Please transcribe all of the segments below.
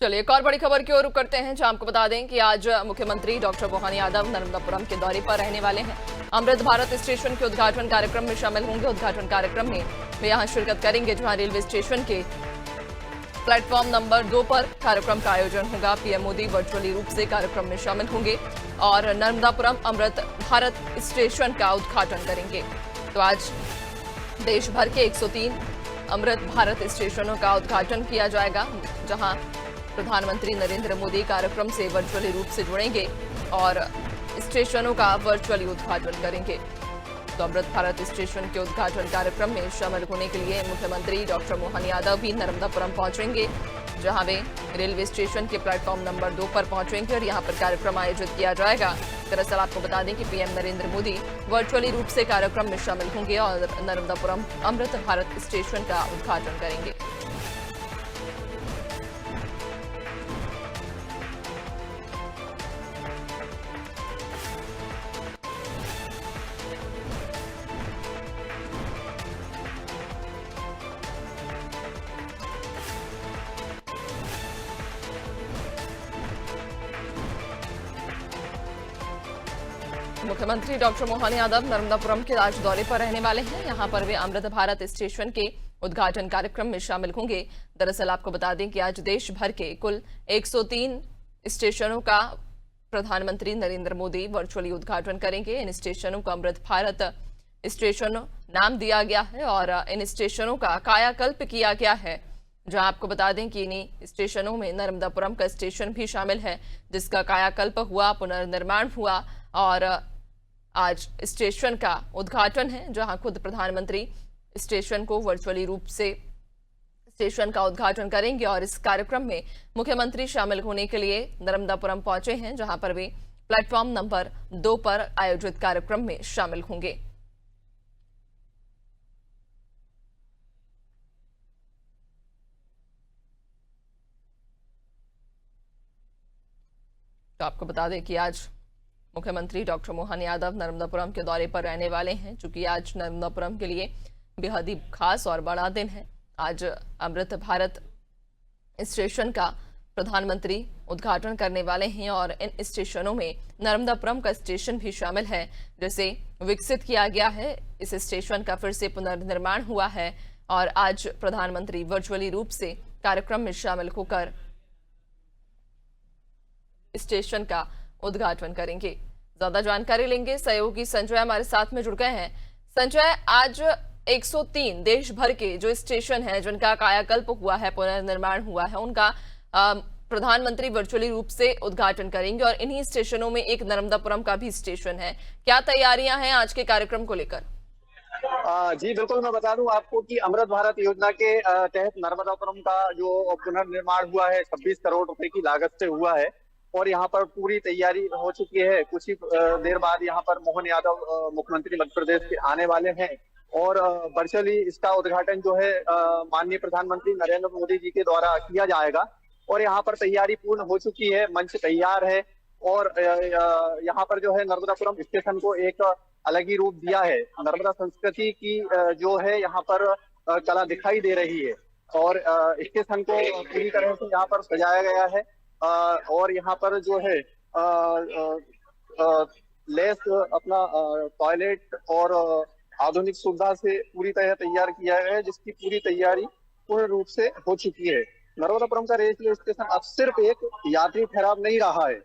चलिए एक और बड़ी खबर की ओर रुख करते हैं, जहां आपको बता दें कि आज मुख्यमंत्री डॉक्टर मोहन यादव नर्मदापुरम के दौरे पर रहने वाले हैं। अमृत भारत स्टेशन के उद्घाटन कार्यक्रम में शामिल होंगे। उद्घाटन कार्यक्रम में वे यहां शिरकत करेंगे, जहां रेलवे स्टेशन के प्लेटफॉर्म नंबर 2 पर कार्यक्रम का आयोजन होगा। पीएम मोदी वर्चुअली रूप से कार्यक्रम में शामिल होंगे और नर्मदापुरम अमृत भारत स्टेशन का उद्घाटन करेंगे। तो आज देश भर के 103 अमृत भारत स्टेशनों का उद्घाटन किया जाएगा, जहां प्रधानमंत्री नरेंद्र मोदी कार्यक्रम से वर्चुअली रूप से जुड़ेंगे और स्टेशनों का वर्चुअली उद्घाटन करेंगे। तो अमृत भारत स्टेशन के उद्घाटन कार्यक्रम में शामिल होने के लिए मुख्यमंत्री डॉक्टर मोहन यादव भी नर्मदापुरम पहुंचेंगे, जहां वे रेलवे स्टेशन के प्लेटफॉर्म नंबर 2 पर पहुंचेंगे और यहां पर कार्यक्रम आयोजित किया जाएगा। दरअसल आपको बता दें कि पीएम नरेंद्र मोदी वर्चुअली रूप से कार्यक्रम में शामिल होंगे और नर्मदापुरम अमृत भारत स्टेशन का उद्घाटन करेंगे। मुख्यमंत्री डॉक्टर मोहन यादव नर्मदापुरम के आज दौरे पर रहने वाले हैं। यहां पर वे अमृत भारत स्टेशन के उद्घाटन कार्यक्रम में शामिल होंगे। दरअसल आपको बता दें कि आज देश भर के कुल 103 स्टेशनों का प्रधानमंत्री नरेंद्र मोदी वर्चुअली उद्घाटन करेंगे। इन स्टेशनों को अमृत भारत स्टेशन नाम दिया गया है और इन स्टेशनों का कायाकल्प किया गया है, जहां आपको बता दें कि इन्हीं स्टेशनों में नर्मदापुरम का स्टेशन भी शामिल है, जिसका कायाकल्प हुआ, पुनर्निर्माण हुआ और आज स्टेशन का उद्घाटन है, जहां खुद प्रधानमंत्री स्टेशन को वर्चुअली रूप से स्टेशन का उद्घाटन करेंगे। और इस कार्यक्रम में मुख्यमंत्री शामिल होने के लिए नर्मदापुरम पहुंचे हैं, जहां पर वे प्लेटफॉर्म नंबर 2 पर आयोजित कार्यक्रम में शामिल होंगे। तो आपको बता दें कि आज मुख्यमंत्री डॉक्टर मोहन यादव नर्मदापुरम के दौरे पर रहने वाले हैं, चूंकि आज नर्मदापुरम के लिए बेहद ही खास और बड़ा दिन है। आज अमृत भारत स्टेशन का प्रधानमंत्री उद्घाटन करने वाले हैं और इन स्टेशनों में नर्मदापुरम का स्टेशन भी शामिल है, जिसे विकसित किया गया है। इस स्टेशन का फिर से पुनर्निर्माण हुआ है और आज प्रधानमंत्री वर्चुअली रूप से कार्यक्रम में शामिल होकर स्टेशन का उद्घाटन करेंगे। ज्यादा जानकारी लेंगे, सहयोगी संजय हमारे साथ में जुड़ गए हैं। संजय, आज 103 देश भर के जो स्टेशन हैं, जिनका कायाकल्प हुआ है, पुनर्निर्माण हुआ है, उनका प्रधानमंत्री वर्चुअली रूप से उद्घाटन करेंगे और इन्हीं स्टेशनों में एक नर्मदापुरम का भी स्टेशन है। क्या तैयारियां हैं आज के कार्यक्रम को लेकर? जी बिल्कुल, मैं बता दूं आपको कि अमृत भारत योजना के तहत नर्मदापुरम का जो पुनर्निर्माण हुआ है 26 करोड़ रुपए की लागत से हुआ है और यहाँ पर पूरी तैयारी हो चुकी है। कुछ ही देर बाद यहाँ पर मोहन यादव मुख्यमंत्री मध्य प्रदेश के आने वाले हैं और वर्चुअली इसका उद्घाटन जो है माननीय प्रधानमंत्री नरेंद्र मोदी जी के द्वारा किया जाएगा और यहाँ पर तैयारी पूर्ण हो चुकी है, मंच तैयार है और यहाँ पर जो है नर्मदापुरम स्टेशन को एक अलग ही रूप दिया है। नर्मदा संस्कृति की जो है यहाँ पर कला दिखाई दे रही है और स्टेशन को पूरी तरह से यहाँ पर सजाया गया है और यहाँ पर जो है लेस अपना टॉयलेट और आधुनिक सुविधा से पूरी तरह तैयार किया गया है, जिसकी पूरी तैयारी पूर्ण रूप से हो चुकी है। नर्मदापुरम का रेलवे स्टेशन अब सिर्फ एक यात्री ठहराव नहीं रहा है,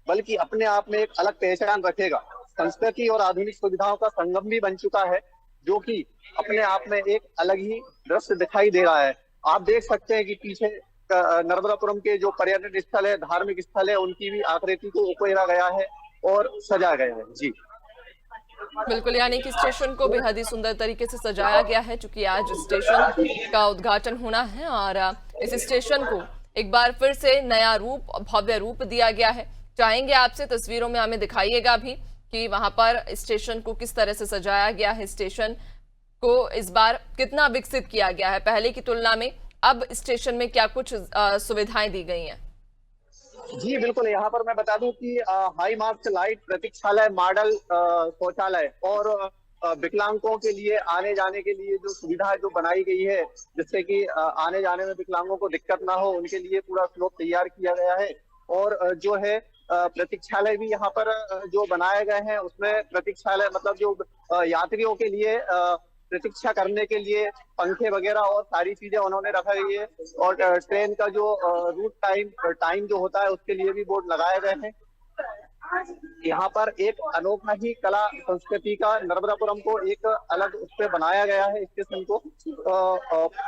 बल्कि अपने आप में एक अलग पहचान रखेगा। संस्कृति और आधुनिक सुविधाओं का संगम भी बन चुका है, जो कि अपने आप में एक अलग ही दृश्य दिखाई दे रहा है। आप देख सकते हैं कि पीछे नर्मदापुरम के जो पर्यटन स्थल है, धार्मिक स्थल है, उनकी भी आकृति को उकेरा गया है और सजाया गया है। जी बिल्कुल, यानी कि स्टेशन को बेहद ही सुंदर तरीके से सजाया गया है, चूंकि आज स्टेशन का उद्घाटन होना है और इस स्टेशन को एक बार फिर से नया रूप, भव्य रूप दिया गया है। चाहेंगे आपसे तस्वीरों में हमें दिखाइएगा भी कि वहां पर स्टेशन को किस तरह से सजाया गया है। स्टेशन को इस बार कितना विकसित किया गया है पहले की तुलना में, अब स्टेशन में क्या कुछ सुविधाएं दी गई हैं? जी बिल्कुल, यहाँ पर मैं बता दूं कि हाई मार्क्स लाइट प्रतीक्षालय, मॉडल शौचालय और विकलांगों के लिए आने जाने के लिए जो सुविधा जो बनाई गई है, जिससे कि आने जाने में विकलांगों को दिक्कत ना हो, उनके लिए पूरा स्लोप तैयार किया गया है। और जो है प्रतीक्षालय भी यहाँ पर जो बनाए गए हैं, उसमें प्रतीक्षालय मतलब जो यात्रियों के लिए प्रतीक्षा करने के लिए पंखे वगैरह और सारी चीजें उन्होंने रखा गई है। और ट्रेन का जो रूट टाइम जो होता है, उसके लिए भी बोर्ड लगाए गए हैं। यहाँ पर एक अनोखा ही कला संस्कृति का नर्मदापुरम को एक अलग उस पे बनाया गया है स्टेशन को।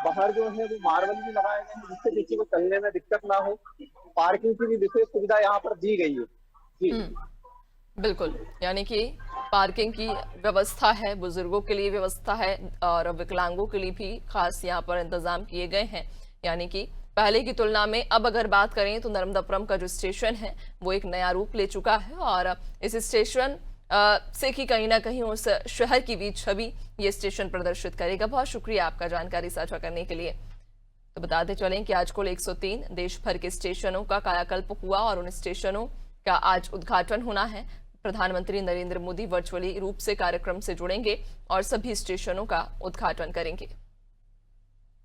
बाहर जो है वो मार्बल भी लगाए गए हैं, जिससे किसी को चलने में दिक्कत ना हो। पार्किंग की भी विशेष सुविधा यहाँ पर दी गई है जी। बिल्कुल, यानी कि पार्किंग की व्यवस्था है, बुजुर्गों के लिए व्यवस्था है और विकलांगों के लिए भी खास यहाँ पर इंतजाम किए गए हैं। यानी कि पहले की तुलना में अब अगर बात करें तो नर्मदापुरम का जो स्टेशन है वो एक नया रूप ले चुका है और इस स्टेशन से कि कहीं ना कहीं उस शहर की भी छवि ये स्टेशन प्रदर्शित करेगा। बहुत शुक्रिया आपका जानकारी साझा करने के लिए। तो बताते चलें कि आज कुल 103 देश भर के स्टेशनों का कायाकल्प हुआ और उन स्टेशनों का आज उद्घाटन होना है। प्रधानमंत्री नरेंद्र मोदी वर्चुअली रूप से कार्यक्रम से जुड़ेंगे और सभी स्टेशनों का उद्घाटन करेंगे।